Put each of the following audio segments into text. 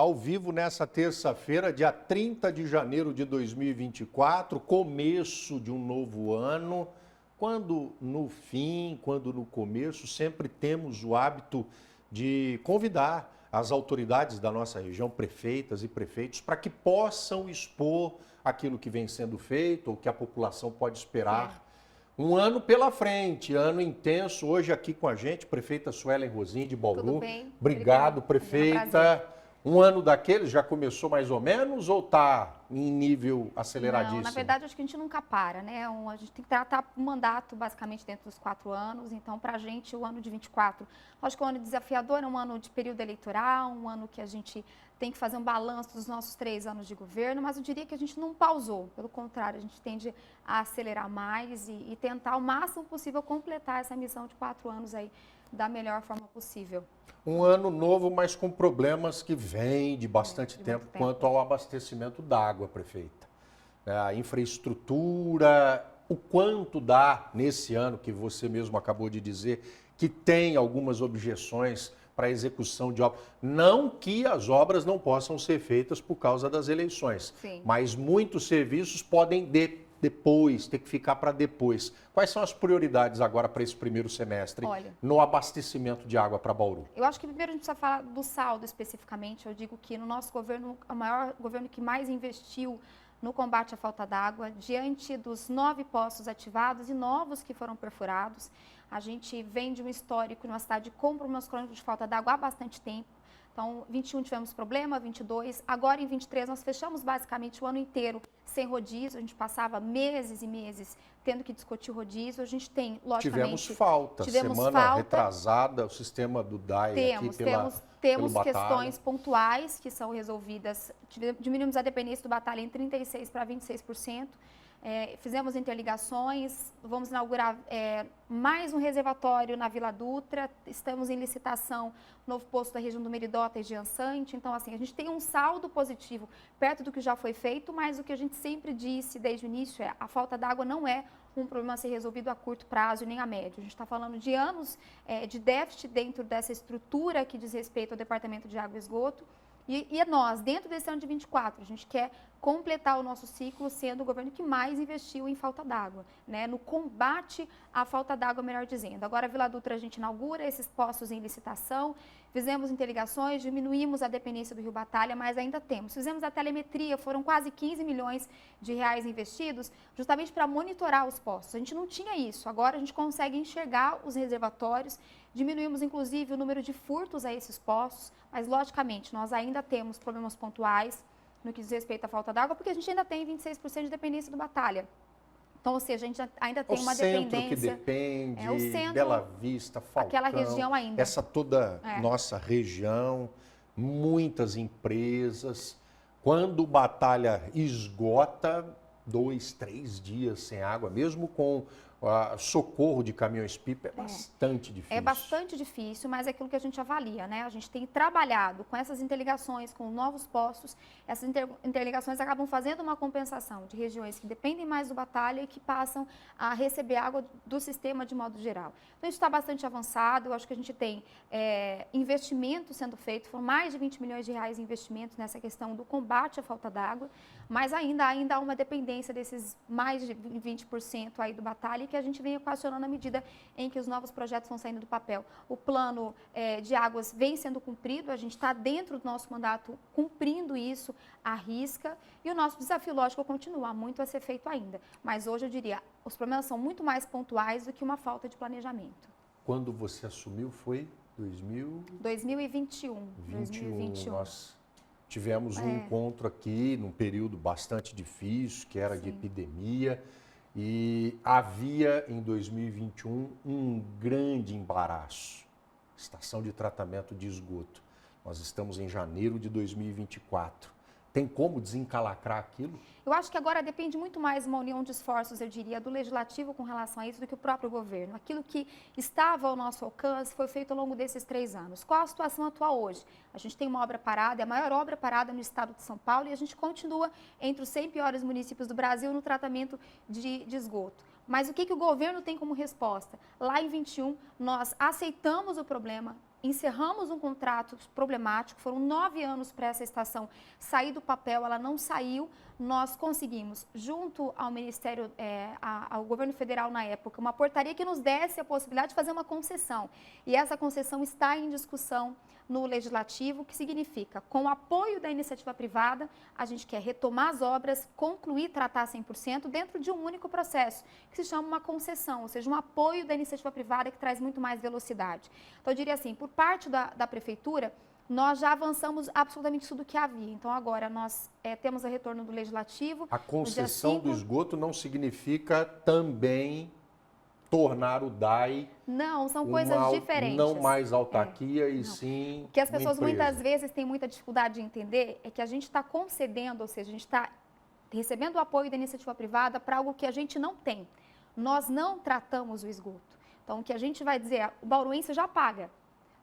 Ao vivo nessa terça-feira, dia 30 de janeiro de 2024, começo de um novo ano, quando no fim, quando no começo, sempre temos o hábito de convidar as autoridades da nossa região, prefeitas e prefeitos, para que possam expor aquilo que vem sendo feito ou que a população pode esperar. Um ano pela frente, ano intenso. Hoje aqui com a gente, prefeita Suelen Rosim de Bauru. Tudo bem? Obrigado, prefeita. Um ano daqueles já começou mais ou menos ou está em nível aceleradíssimo? Não, na verdade, acho que a gente nunca para, né? A gente tem que tratar o mandato basicamente dentro dos 4 anos. Então, para a gente, o ano de 24, lógico que é um ano desafiador, é um ano de período eleitoral, um ano que a gente tem que fazer um balanço dos nossos 3 anos de governo, mas eu diria que a gente não pausou. Pelo contrário, a gente tende a acelerar mais e tentar o máximo possível completar essa missão de 4 anos aí da melhor forma possível. Um ano novo, mas com problemas que vêm de bastante tempo quanto ao abastecimento d'água, prefeita. A infraestrutura, o quanto dá nesse ano, que você mesmo acabou de dizer, que tem algumas objeções para a execução de obras. Não que as obras não possam ser feitas por causa das eleições, Sim. mas muitos serviços podem depois, ter que ficar para depois. Quais são as prioridades agora para esse primeiro semestre no abastecimento de água para Bauru? Eu acho que primeiro a gente precisa falar do saldo especificamente. Eu digo que no nosso governo, o maior governo que mais investiu no combate à falta d'água, diante dos 9 poços ativados e novos que foram perfurados. A gente vem de um histórico numa cidade com problemas crônicos de falta d'água há bastante tempo. Então, 21 tivemos problema, 22. Agora, em 23, nós fechamos basicamente o ano inteiro sem rodízio. A gente passava meses e meses tendo que discutir rodízio. A gente tem, logicamente... Tivemos falta. Retrasada, o sistema do DAE Temos questões pontuais que são resolvidas. Diminuímos a dependência do Batalha em 36% para 26%. Fizemos interligações, vamos inaugurar mais um reservatório na Vila Dutra, estamos em licitação novo posto da região do Meridota e Giansante. Então, assim, a gente tem um saldo positivo perto do que já foi feito, mas o que a gente sempre disse desde o início a falta d'água não é um problema a ser resolvido a curto prazo e nem a médio. A gente está falando de anos de déficit dentro dessa estrutura que diz respeito ao Departamento de Água e Esgoto. E nós, dentro desse ano de 24, a gente quer completar o nosso ciclo sendo o governo que mais investiu em falta d'água, né? No combate à falta d'água, melhor dizendo. Agora, a Vila Dutra, a gente inaugura esses postos em licitação, fizemos interligações, diminuímos a dependência do Rio Batalha, mas ainda temos. Fizemos a telemetria, foram quase 15 milhões de reais investidos, justamente para monitorar os postos. A gente não tinha isso, agora a gente consegue enxergar os reservatórios, diminuímos, inclusive, o número de furtos a esses postos, mas, logicamente, nós ainda temos problemas pontuais no que diz respeito à falta d'água, porque a gente ainda tem 26% de dependência do Batalha. Então, ou seja, a gente ainda tem uma dependência... O centro que depende, o centro, Bela Vista, Falcão... Aquela região ainda. Essa toda nossa região, muitas empresas. Quando o Batalha esgota, 2, 3 dias sem água, mesmo com socorro de caminhões-pipa, é bastante difícil. É bastante difícil, mas é aquilo que a gente avalia, né? A gente tem trabalhado com essas interligações, com novos postos. Essas interligações acabam fazendo uma compensação de regiões que dependem mais do Batalha e que passam a receber água do sistema de modo geral. Então, isso está bastante avançado. Eu acho que a gente tem investimento sendo feito, foram mais de 20 milhões de reais em investimentos nessa questão do combate à falta d'água, mas ainda há uma dependência desses mais de 20% aí do Batalha, que a gente vem equacionando à medida em que os novos projetos vão saindo do papel. O plano de águas vem sendo cumprido, a gente está dentro do nosso mandato cumprindo isso à risca, e o nosso desafio, lógico, continua, há muito a ser feito ainda. Mas hoje eu diria, os problemas são muito mais pontuais do que uma falta de planejamento. Quando você assumiu foi 2021. 2021. Nós tivemos um encontro aqui num período bastante difícil, que era de epidemia. E havia, em 2021, um grande embaraço, estação de tratamento de esgoto. Nós estamos em janeiro de 2024. Tem como desencalacrar aquilo? Eu acho que agora depende muito mais de uma união de esforços, eu diria, do legislativo com relação a isso do que o próprio governo. Aquilo que estava ao nosso alcance foi feito ao longo desses 3 anos. Qual a situação atual hoje? A gente tem uma obra parada, é a maior obra parada no estado de São Paulo, e a gente continua entre os 100 piores municípios do Brasil no tratamento de esgoto. Mas o que o governo tem como resposta? Lá em 21, nós aceitamos o problema, encerramos um contrato problemático, foram 9 anos para essa estação sair do papel, ela não saiu, nós conseguimos, junto ao Ministério, ao governo federal na época, uma portaria que nos desse a possibilidade de fazer uma concessão. E essa concessão está em discussão no Legislativo, que significa, com o apoio da iniciativa privada, a gente quer retomar as obras, concluir, tratar 100% dentro de um único processo, que se chama uma concessão, ou seja, um apoio da iniciativa privada que traz muito mais velocidade. Então, eu diria assim, por parte da Prefeitura, nós já avançamos absolutamente tudo que havia. Então, agora, nós temos o retorno do Legislativo. A concessão do esgoto não significa também tornar o DAI... Não, são coisas diferentes. Não mais autarquia e não. Sim o que as pessoas muitas vezes têm muita dificuldade de entender é que a gente está concedendo, ou seja, a gente está recebendo o apoio da iniciativa privada para algo que a gente não tem. Nós não tratamos o esgoto. Então, o que a gente vai dizer, o bauruense já paga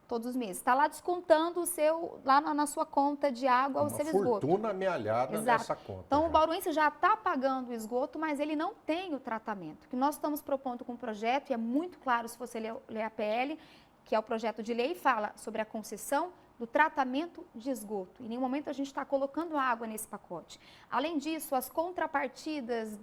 todos os meses. Está lá descontando o seu, lá na sua conta de água, o seu esgoto. Uma fortuna amealhada nessa conta. Então, o bauruense já está pagando o esgoto, mas ele não tem o tratamento. O que nós estamos propondo com o projeto, e é muito claro se você ler a PL, que é o projeto de lei, fala sobre a concessão do tratamento de esgoto. Em nenhum momento a gente está colocando água nesse pacote. Além disso, as contrapartidas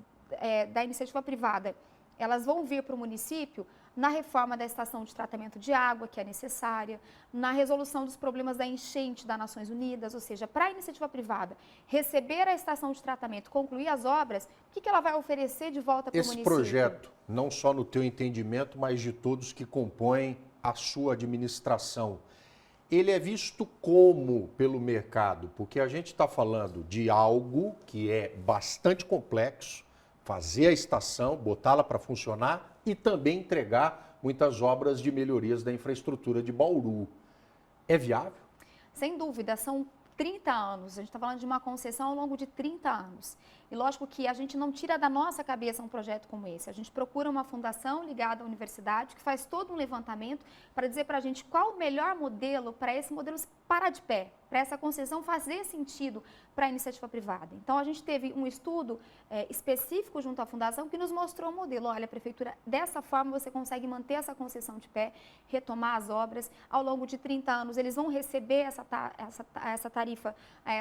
da iniciativa privada, elas vão vir para o município na reforma da estação de tratamento de água, que é necessária, na resolução dos problemas da enchente das Nações Unidas, ou seja, para a iniciativa privada receber a estação de tratamento, concluir as obras, o que ela vai oferecer de volta para o município? Esse projeto, não só no teu entendimento, mas de todos que compõem a sua administração, ele é visto como pelo mercado? Porque a gente está falando de algo que é bastante complexo, fazer a estação, botá-la para funcionar e também entregar muitas obras de melhorias da infraestrutura de Bauru. É viável? Sem dúvida, são 30 anos, a gente está falando de uma concessão ao longo de 30 anos. E lógico que a gente não tira da nossa cabeça um projeto como esse. A gente procura uma fundação ligada à universidade que faz todo um levantamento para dizer para a gente qual o melhor modelo para esse modelo parar de pé, para essa concessão fazer sentido para a iniciativa privada. Então, a gente teve um estudo específico junto à fundação que nos mostrou o modelo. Olha, prefeitura, dessa forma você consegue manter essa concessão de pé, retomar as obras. Ao longo de 30 anos, eles vão receber essa tarifa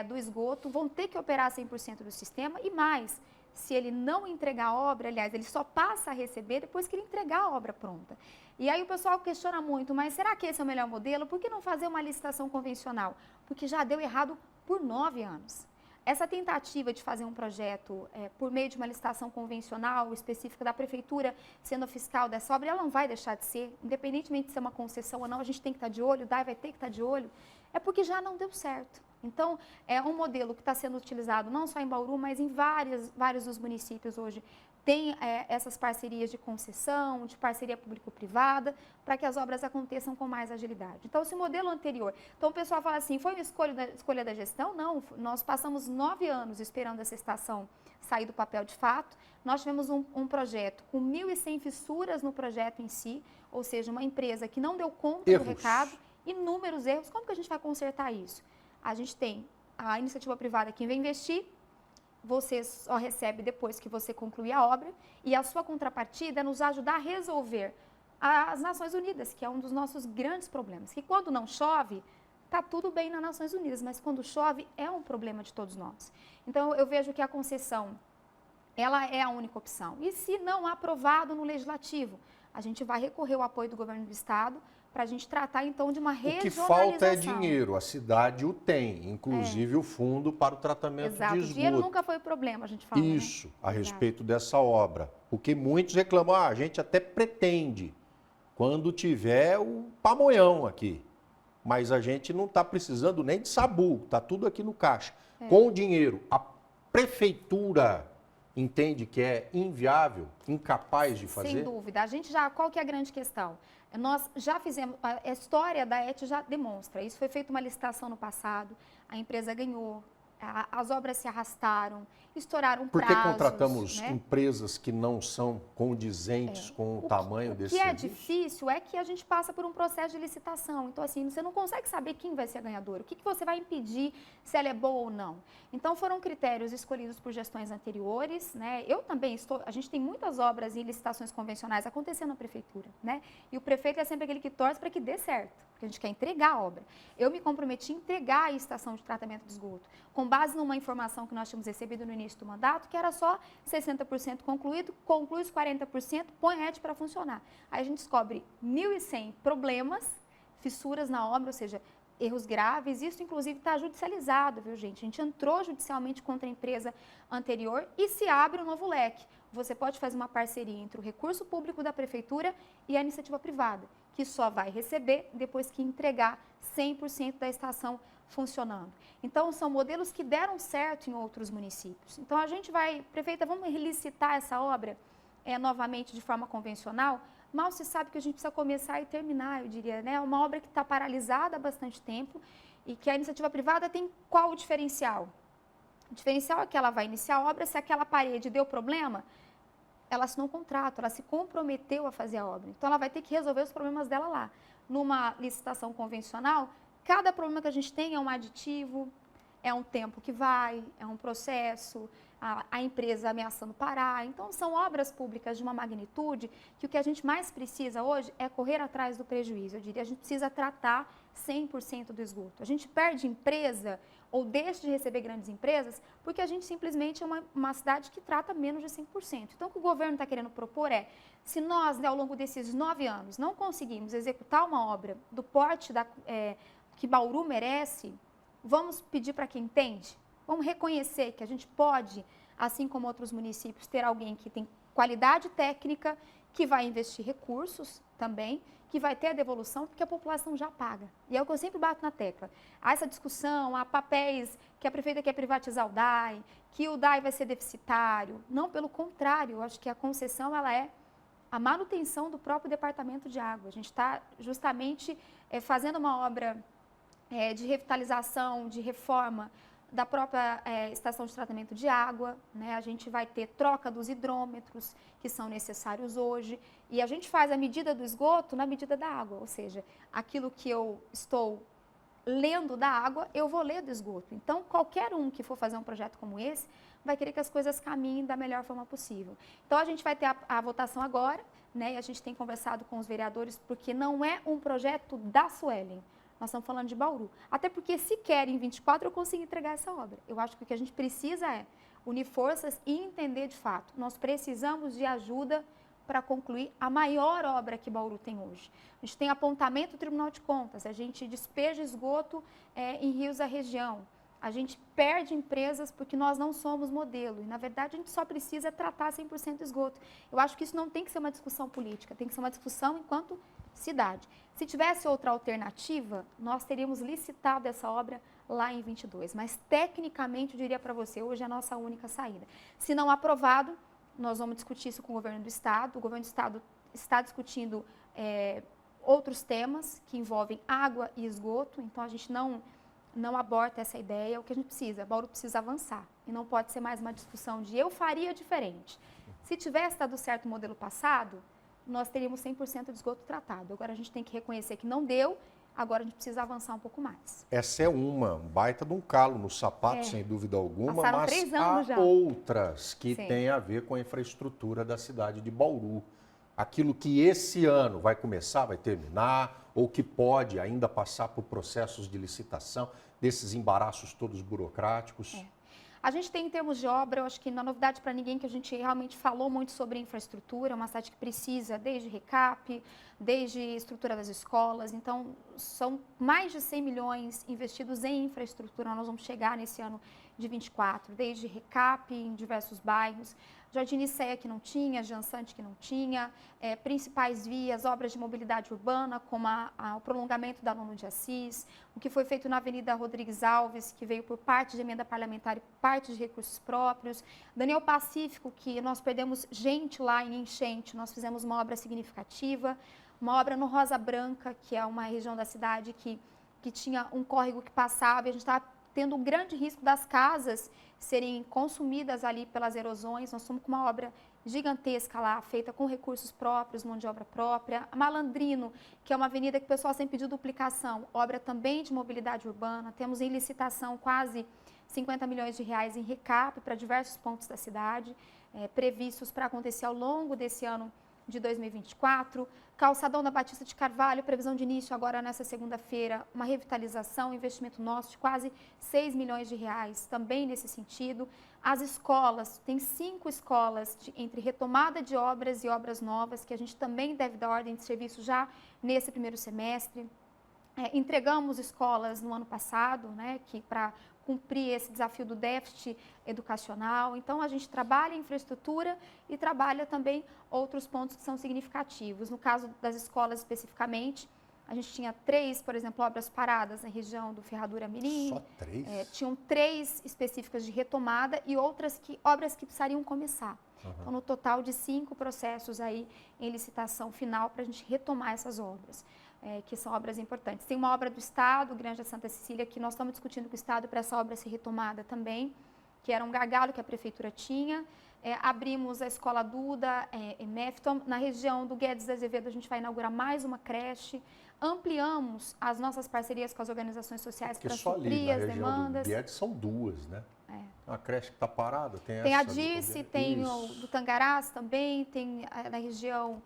do esgoto, vão ter que operar 100% do sistema e mais, se ele não entregar a obra, aliás, ele só passa a receber depois que ele entregar a obra pronta. E aí o pessoal questiona muito, mas será que esse é o melhor modelo? Por que não fazer uma licitação convencional? Porque já deu errado por 9 anos. Essa tentativa de fazer um projeto por meio de uma licitação convencional específica da prefeitura, sendo fiscal dessa obra, ela não vai deixar de ser, independentemente de ser uma concessão ou não, a gente tem que estar de olho, o DAI vai ter que estar de olho, é porque já não deu certo. Então, é um modelo que está sendo utilizado não só em Bauru, mas em vários dos municípios hoje. Tem essas parcerias de concessão, de parceria público-privada, para que as obras aconteçam com mais agilidade. Então, esse modelo anterior... Então, o pessoal fala assim, foi uma escolha da gestão? Não, nós passamos 9 anos esperando essa estação sair do papel de fato. Nós tivemos um projeto com 1.100 fissuras no projeto em si, ou seja, uma empresa que não deu conta do recado, inúmeros erros. Como que a gente vai consertar isso? A gente tem a iniciativa privada que vai investir, você só recebe depois que você concluir a obra, e a sua contrapartida é nos ajudar a resolver as Nações Unidas, que é um dos nossos grandes problemas. Que quando não chove, está tudo bem nas Nações Unidas, mas quando chove é um problema de todos nós. Então, eu vejo que a concessão, ela é a única opção. E se não aprovado no Legislativo, a gente vai recorrer ao apoio do governo do Estado, para a gente tratar, então, de uma regionalização. O que falta é dinheiro, a cidade o tem, inclusive o fundo para o tratamento de esgoto. O dinheiro nunca foi o problema, a gente fala. Isso, né? A respeito dessa obra. Porque muitos reclamam, a gente até pretende, quando tiver o pamonhão aqui. Mas a gente não está precisando nem de sabu, está tudo aqui no caixa. Com o dinheiro, a prefeitura entende que é inviável, incapaz de fazer? Sem dúvida. Qual que é a grande questão? Nós já fizemos, a história da ET já demonstra, isso foi feita uma licitação no passado, a empresa ganhou, as obras se arrastaram, estouraram Por que prazos. contratamos né? empresas que não são condizentes com o tamanho desse serviço? O que é difícil é que a gente passa por um processo de licitação. Então, assim, você não consegue saber quem vai ser a ganhadora. O que você vai impedir se ela é boa ou não. Então, foram critérios escolhidos por gestões anteriores, né? Eu também a gente tem muitas obras em licitações convencionais acontecendo na prefeitura, né? E o prefeito é sempre aquele que torce para que dê certo, porque a gente quer entregar a obra. Eu me comprometi a entregar a estação de tratamento de esgoto, com base numa informação que nós tínhamos recebido no início do mandato, que era só 60% concluído, conclui os 40%, põe a ET para funcionar. Aí a gente descobre 1.100 problemas, fissuras na obra, ou seja, erros graves. Isso, inclusive, está judicializado, viu, gente? A gente entrou judicialmente contra a empresa anterior e se abre um novo leque. Você pode fazer uma parceria entre o recurso público da prefeitura e a iniciativa privada, que só vai receber depois que entregar 100% da estação funcionando. Então, são modelos que deram certo em outros municípios. Então, a gente vai, prefeita, vamos licitar essa obra novamente de forma convencional? Mal se sabe que a gente precisa começar e terminar, eu diria, né? Uma obra que está paralisada há bastante tempo e que a iniciativa privada tem qual o diferencial? O diferencial é que ela vai iniciar a obra, se aquela parede deu problema, ela assinou um contrato, ela se comprometeu a fazer a obra. Então, ela vai ter que resolver os problemas dela lá. Numa licitação convencional, cada problema que a gente tem é um aditivo, é um tempo que vai, é um processo, a empresa ameaçando parar. Então, são obras públicas de uma magnitude que o que a gente mais precisa hoje é correr atrás do prejuízo. Eu diria, a gente precisa tratar 100% do esgoto. A gente perde empresa ou deixa de receber grandes empresas porque a gente simplesmente é uma cidade que trata menos de 100%. Então, o que o governo está querendo propor é, se nós, né, ao longo desses 9 anos, não conseguimos executar uma obra do porte que Bauru merece, vamos pedir para quem entende? Vamos reconhecer que a gente pode, assim como outros municípios, ter alguém que tem qualidade técnica, que vai investir recursos também, que vai ter a devolução, porque a população já paga. E é o que eu sempre bato na tecla. Há essa discussão, há papéis que a prefeita quer privatizar o DAI, que o DAI vai ser deficitário. Não, pelo contrário, eu acho que a concessão ela é a manutenção do próprio departamento de água. A gente está justamente fazendo uma obra de revitalização, de reforma da própria estação de tratamento de água, né? A gente vai ter troca dos hidrômetros que são necessários hoje e a gente faz a medida do esgoto na medida da água, ou seja, aquilo que eu estou lendo da água, eu vou ler do esgoto. Então, qualquer um que for fazer um projeto como esse vai querer que as coisas caminhem da melhor forma possível. Então, a gente vai ter a votação agora, né? E a gente tem conversado com os vereadores porque não é um projeto da Suelen. Nós estamos falando de Bauru. Até porque, se quer, em 24, eu consigo entregar essa obra. Eu acho que o que a gente precisa é unir forças e entender de fato. Nós precisamos de ajuda para concluir a maior obra que Bauru tem hoje. A gente tem apontamento do Tribunal de Contas, a gente despeja esgoto em rios da região. A gente perde empresas porque nós não somos modelo. E, na verdade, a gente só precisa tratar 100% do esgoto. Eu acho que isso não tem que ser uma discussão política, tem que ser uma discussão enquanto cidade. Se tivesse outra alternativa, nós teríamos licitado essa obra lá em 22. Mas, tecnicamente, eu diria para você, hoje é a nossa única saída. Se não aprovado, nós vamos discutir isso com o governo do Estado. O governo do Estado está discutindo outros temas que envolvem água e esgoto. Então, a gente não aborta essa ideia. O que a gente precisa? Bauru precisa avançar. E não pode ser mais uma discussão de eu faria diferente. Se tivesse dado certo o modelo passado, nós teríamos 100% de esgoto tratado. Agora a gente tem que reconhecer que não deu, agora a gente precisa avançar um pouco mais. Essa é uma baita de um calo no sapato, sem dúvida alguma, passaram mas 3 anos há já. outras que Sim. têm a ver com a infraestrutura da cidade de Bauru. Aquilo que esse ano vai começar, vai terminar, ou que pode ainda passar por processos de licitação, desses embaraços todos burocráticos. A gente tem, em termos de obra, eu acho que não é novidade para ninguém que a gente realmente falou muito sobre infraestrutura, é uma cidade que precisa desde recap, desde estrutura das escolas, então são mais de 100 milhões investidos em infraestrutura, nós vamos chegar nesse ano de 24, desde recap em diversos bairros, Jardim Nicéia que não tinha, Jansante que não tinha, principais vias, obras de mobilidade urbana, como o prolongamento da Nono de Assis, o que foi feito na Avenida Rodrigues Alves, que veio por parte de emenda parlamentar e parte de recursos próprios, Daniel Pacífico, que nós perdemos gente lá em enchente, nós fizemos uma obra significativa, uma obra no Rosa Branca, que é uma região da cidade que tinha um córrego que passava, e a gente estava tendo um grande risco das casas serem consumidas ali pelas erosões. Nós estamos com uma obra gigantesca lá, feita com recursos próprios, mão de obra própria. A Malandrino, que é uma avenida que o pessoal sempre pediu duplicação, obra também de mobilidade urbana. Temos em licitação quase 50 milhões de reais em recap para diversos pontos da cidade, previstos para acontecer ao longo desse ano de 2024. Calçadão da Batista de Carvalho, previsão de início agora nessa segunda-feira, uma revitalização, investimento nosso de quase 6 milhões de reais, também nesse sentido. As escolas, tem 5 escolas entre retomada de obras e obras novas, que a gente também deve dar ordem de serviço já nesse primeiro semestre. Entregamos escolas no ano passado, né, que para cumprir esse desafio do déficit educacional. Então, a gente trabalha infraestrutura e trabalha também outros pontos que são significativos. No caso das escolas especificamente, a gente tinha 3, por exemplo, obras paradas na região do Ferradura Mirim. Só 3? Tinham 3 específicas de retomada e obras que precisariam começar. Uhum. Então, no total de 5 processos aí em licitação final para a gente retomar essas obras. Que são obras importantes. Tem uma obra do Estado, Granja Santa Cecília, que nós estamos discutindo com o Estado para essa obra ser retomada também, que era um gargalo que a Prefeitura tinha. Abrimos a Escola Duda em Mefton. Na região do Guedes de Azevedo, a gente vai inaugurar mais uma creche. Ampliamos as nossas parcerias com as organizações sociais para suprir as demandas. Do Guedes são 2, né? A creche que está parada, tem a Dice, tem o do Tangarás também, tem na região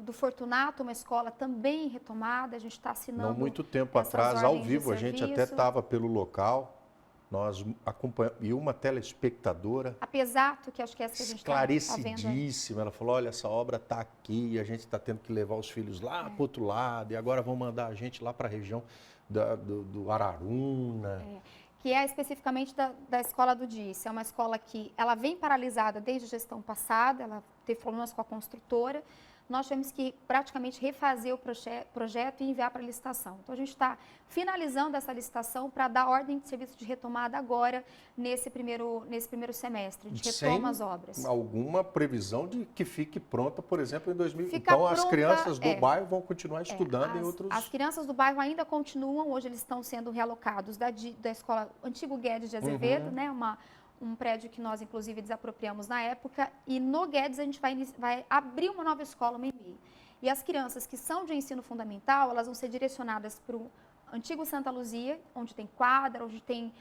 do Fortunato, uma escola também retomada, a gente está assinando. Não muito tempo atrás, ao vivo, a gente até estava pelo local, nós acompanhamos, e uma telespectadora. A Pesato, que acho que é essa que a gente está vendo. Esclarecidíssima, ela falou, olha, essa obra está aqui, a gente está tendo que levar os filhos lá para o outro lado, e agora vão mandar a gente lá para a região do Araruna. Que é especificamente da escola do Dice. É uma escola que ela vem paralisada desde a gestão passada, ela teve problemas com a construtora. Nós tivemos que praticamente refazer o projeto e enviar para a licitação. Então, a gente está finalizando essa licitação para dar ordem de serviço de retomada agora, nesse primeiro semestre. A gente retoma as obras. Sem alguma previsão de que fique pronta, por exemplo, em 2020. Então, as crianças do bairro vão continuar estudando em outros... As crianças do bairro ainda continuam, hoje eles estão sendo realocados da escola Antigo Guedes de Azevedo, né? Um prédio que nós, inclusive, desapropriamos na época. E no Guedes a gente vai abrir uma nova escola, uma EMEI. E as crianças que são de ensino fundamental, elas vão ser direcionadas para o Antigo Santa Luzia, onde tem quadra, onde tem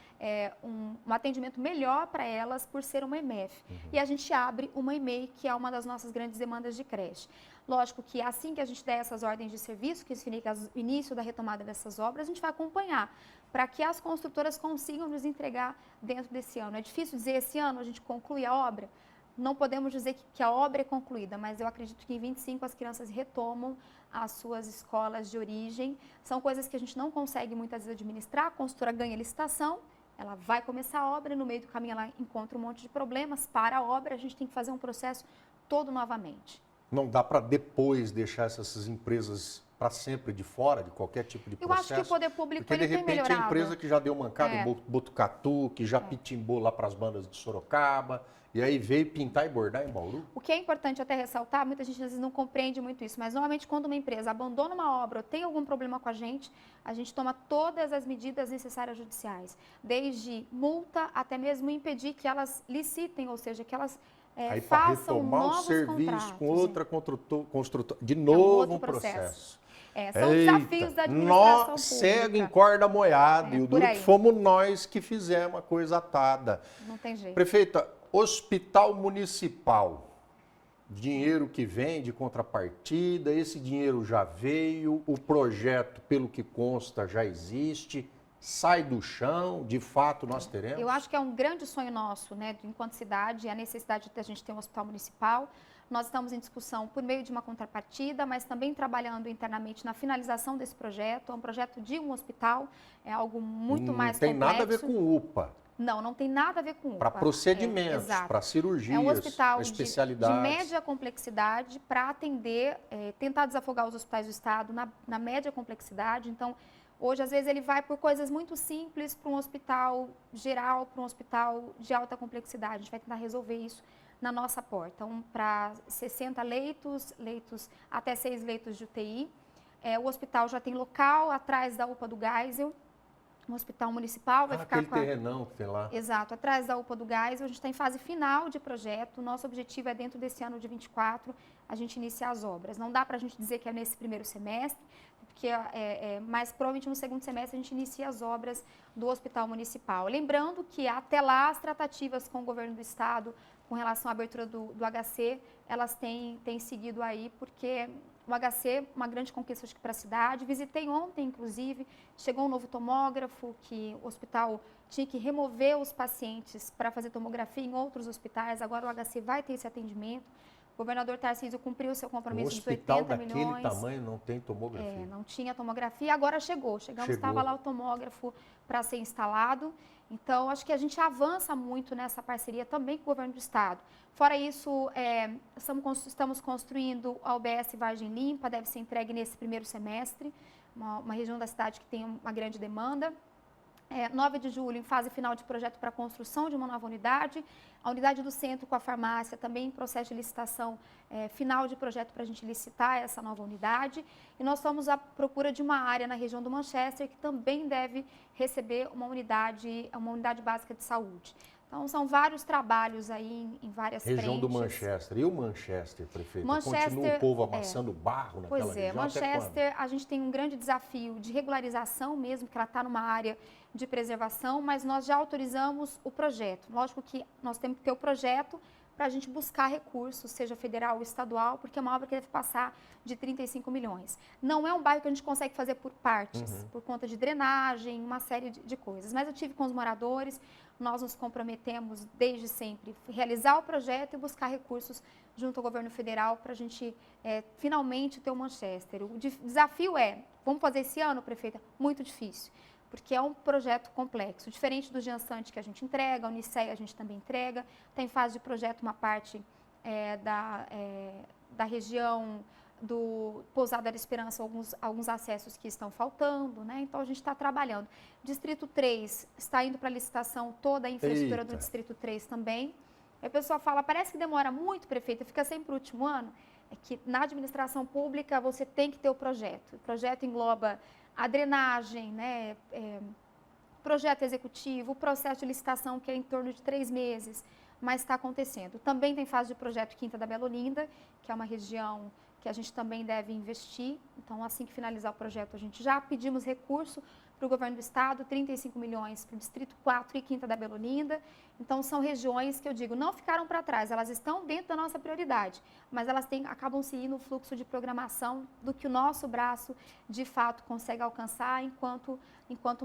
um atendimento melhor para elas, por ser uma EMEF. E a gente abre uma EMEI, que é uma das nossas grandes demandas de creche. Lógico que assim que a gente der essas ordens de serviço, que significa o início da retomada dessas obras, a gente vai acompanhar para que as construtoras consigam nos entregar dentro desse ano. É difícil dizer esse ano a gente conclui a obra? Não podemos dizer que a obra é concluída, mas eu acredito que em 25 as crianças retomam as suas escolas de origem. São coisas que a gente não consegue muitas vezes administrar, a construtora ganha licitação, ela vai começar a obra, no meio do caminho ela encontra um monte de problemas, para a obra, a gente tem que fazer um processo todo novamente. Não dá para depois deixar essas empresas para sempre de fora de qualquer tipo de processo? Eu acho que o poder público porque, ele tem melhorado. de repente, a empresa que já deu mancada em Botucatu, que já pitimbou lá para as bandas de Sorocaba, e aí veio pintar e bordar em Bauru? O que é importante até ressaltar, muita gente às vezes não compreende muito isso, mas normalmente quando uma empresa abandona uma obra ou tem algum problema com a gente toma todas as medidas necessárias judiciais, desde multa até mesmo impedir que elas licitem, ou seja, que elas façam novos o serviço contratos, com outra construtora, de novo um processo. São desafios da administração pública. Cego em corda moiada, e o duro que fomos nós que fizemos a coisa atada. Não tem jeito. Prefeita, Hospital Municipal, dinheiro que vem de contrapartida, esse dinheiro já veio, o projeto, pelo que consta, já existe, sai do chão, de fato nós teremos? Eu acho que é um grande sonho nosso, né, enquanto cidade, a necessidade de a gente ter um hospital municipal. Nós estamos em discussão por meio de uma contrapartida, mas também trabalhando internamente na finalização desse projeto. É um projeto de um hospital, é algo muito mais complexo. Não tem nada a ver com UPA. Não tem nada a ver com UPA. Para procedimentos, para cirurgias, é um hospital especialidades. De média complexidade para atender, tentar desafogar os hospitais do Estado na média complexidade. Então, hoje, às vezes, ele vai por coisas muito simples para um hospital geral, para um hospital de alta complexidade. A gente vai tentar resolver isso na nossa porta. Então, para 60 leitos até 6 leitos de UTI. O hospital já tem local atrás da UPA do Geisel. um hospital municipal, vai ficar aquele terrenão que tem lá. Exato, atrás da UPA do Gás. A gente está em fase final de projeto. O nosso objetivo é, dentro desse ano de 24, a gente iniciar as obras. Não dá para a gente dizer que é nesse primeiro semestre, porque mas provavelmente no segundo semestre a gente inicia as obras do hospital municipal. Lembrando que até lá as tratativas com o governo do estado com relação à abertura do HC, elas têm seguido aí, porque o HC, uma grande conquista para a cidade. Visitei ontem, inclusive, chegou um novo tomógrafo, que o hospital tinha que remover os pacientes para fazer tomografia em outros hospitais. Agora o HC vai ter esse atendimento. O governador Tarcísio cumpriu o seu compromisso dos 80 milhões. Um hospital daquele tamanho não tem tomografia. Não tinha tomografia, agora chegou. Estava lá o tomógrafo para ser instalado. Então, acho que a gente avança muito nessa parceria também com o governo do estado. Fora isso, estamos construindo a UBS Vargem Limpa, deve ser entregue nesse primeiro semestre, uma região da cidade que tem uma grande demanda. 9 de julho, em fase final de projeto para a construção de uma nova unidade. A unidade do centro com a farmácia também em processo de licitação final de projeto para a gente licitar essa nova unidade. E nós estamos à procura de uma área na região do Manchester que também deve receber uma unidade básica de saúde. Então, são vários trabalhos aí em várias frentes. Região do Manchester. E o Manchester, prefeito? Continua o povo amassando barro naquela região? Pois é, Manchester, a gente tem um grande desafio de regularização mesmo, que ela está numa área de preservação, mas nós já autorizamos o projeto. Lógico que nós temos que ter o projeto para a gente buscar recursos, seja federal ou estadual, porque é uma obra que deve passar de 35 milhões. Não é um bairro que a gente consegue fazer por partes, por conta de drenagem, uma série de coisas. Mas eu tive com os moradores, nós nos comprometemos desde sempre a realizar o projeto e buscar recursos junto ao governo federal para a gente finalmente ter o Manchester. O desafio vamos fazer esse ano, prefeita? Muito difícil, porque é um projeto complexo, diferente do Jansante que a gente entrega, a Unicea a gente também entrega, está em fase de projeto uma parte da região do Pousada da Esperança, alguns acessos que estão faltando, né? Então a gente está trabalhando. Distrito 3 está indo para a licitação toda a infraestrutura do Distrito 3 também. Aí a pessoa fala, parece que demora muito, prefeita, fica sempre o último ano. É que na administração pública você tem que ter o projeto. O projeto engloba a drenagem, né? Projeto executivo, o processo de licitação, que é em torno de 3 meses, mas está acontecendo. Também tem fase de projeto Quinta da Bela Olinda, que é uma região que a gente também deve investir. Então, assim que finalizar o projeto, a gente já pedimos recurso para o governo do estado, 35 milhões para o Distrito 4 e Quinta da Bela Olinda. Então, são regiões que eu digo, não ficaram para trás, elas estão dentro da nossa prioridade, mas elas acabam seguindo no fluxo de programação do que o nosso braço, de fato, consegue alcançar enquanto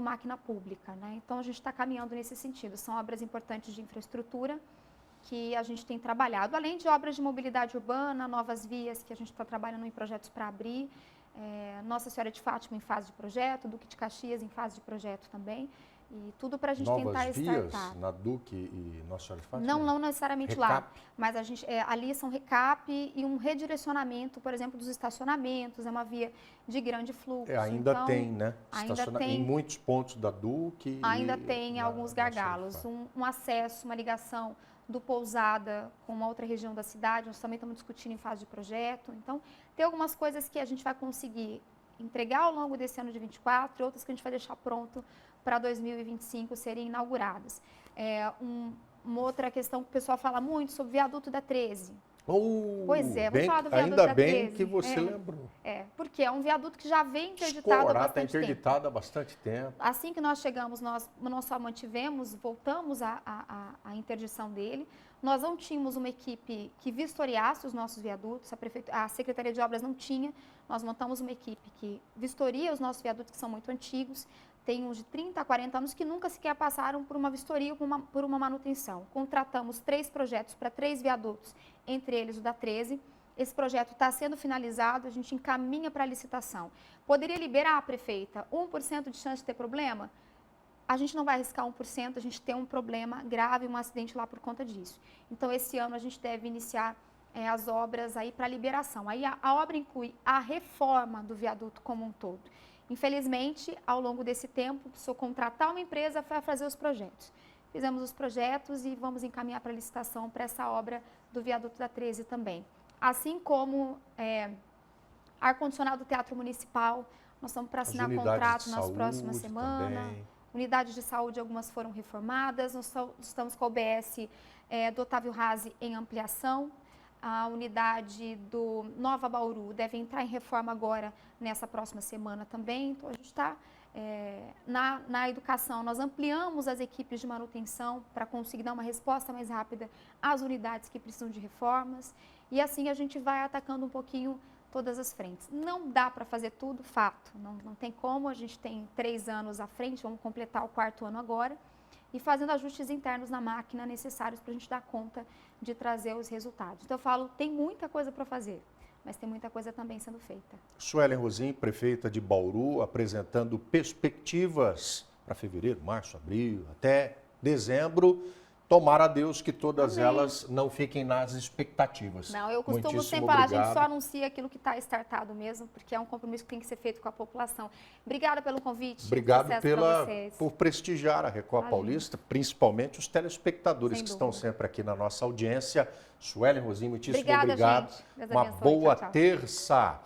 máquina pública, né? Então, a gente está caminhando nesse sentido. São obras importantes de infraestrutura que a gente tem trabalhado, além de obras de mobilidade urbana, novas vias que a gente está trabalhando em projetos para abrir, Nossa Senhora de Fátima em fase de projeto, Duque de Caxias em fase de projeto também, e tudo para a gente tentar startar. Novas vias na Duque e Nossa Senhora de Fátima? Não necessariamente recap. Lá, mas a gente, ali são recap e um redirecionamento, por exemplo, dos estacionamentos, é uma via de grande fluxo. Ainda então, tem, né? Ainda tem. Em muitos pontos da Duque. Ainda tem alguns gargalos, um acesso, uma ligação do Pousada com uma outra região da cidade, nós também estamos discutindo em fase de projeto. Então, tem algumas coisas que a gente vai conseguir entregar ao longo desse ano de 24 e outras que a gente vai deixar pronto para 2025 serem inauguradas. Uma outra questão que o pessoal fala muito sobre o viaduto da 13. Pois é, vamos falar do viaduto da 13. Ainda bem que você lembrou. Porque é um viaduto que já vem interditado há bastante tempo. Está interditado há bastante tempo. Assim que nós chegamos, nós só mantivemos, voltamos à interdição dele. Nós não tínhamos uma equipe que vistoriasse os nossos viadutos, a Secretaria de Obras não tinha. Nós montamos uma equipe que vistoria os nossos viadutos, que são muito antigos, tem uns de 30 a 40 anos que nunca sequer passaram por uma vistoria ou por uma manutenção. Contratamos 3 projetos para 3 viadutos, entre eles o da 13. Esse projeto está sendo finalizado, a gente encaminha para a licitação. Poderia liberar, prefeita, 1% de chance de ter problema? A gente não vai arriscar 1%, a gente tem um problema grave, um acidente lá por conta disso. Então, esse ano a gente deve iniciar as obras aí para liberação. Aí a obra inclui a reforma do viaduto como um todo. Infelizmente, ao longo desse tempo, precisou contratar uma empresa para fazer os projetos. Fizemos os projetos e vamos encaminhar para a licitação para essa obra do viaduto da 13 também. Assim como ar-condicionado do Teatro Municipal, nós estamos para assinar contrato nas próximas semanas. Unidades de saúde, algumas foram reformadas. Nós estamos com a UBS do Otávio Razzi em ampliação. A unidade do Nova Bauru deve entrar em reforma agora, nessa próxima semana também. Então, a gente está na educação. Nós ampliamos as equipes de manutenção para conseguir dar uma resposta mais rápida às unidades que precisam de reformas. E assim a gente vai atacando um pouquinho todas as frentes. Não dá para fazer tudo, fato. Não tem como, a gente tem 3 anos à frente, vamos completar o 4º ano agora. E fazendo ajustes internos na máquina necessários para a gente dar conta de trazer os resultados. Então eu falo, tem muita coisa para fazer, mas tem muita coisa também sendo feita. Suelen Rosim, prefeita de Bauru, apresentando perspectivas para fevereiro, março, abril, até dezembro. Tomara a Deus que todas elas não fiquem nas expectativas. Não, eu costumo sempre falar, a gente só anuncia aquilo que está startado mesmo, porque é um compromisso que tem que ser feito com a população. Obrigada pelo convite. Obrigado por prestigiar a Record Paulista, principalmente os telespectadores que estão sempre aqui na nossa audiência. Suelen Rosim, muitíssimo obrigado. Gente. Uma boa terça.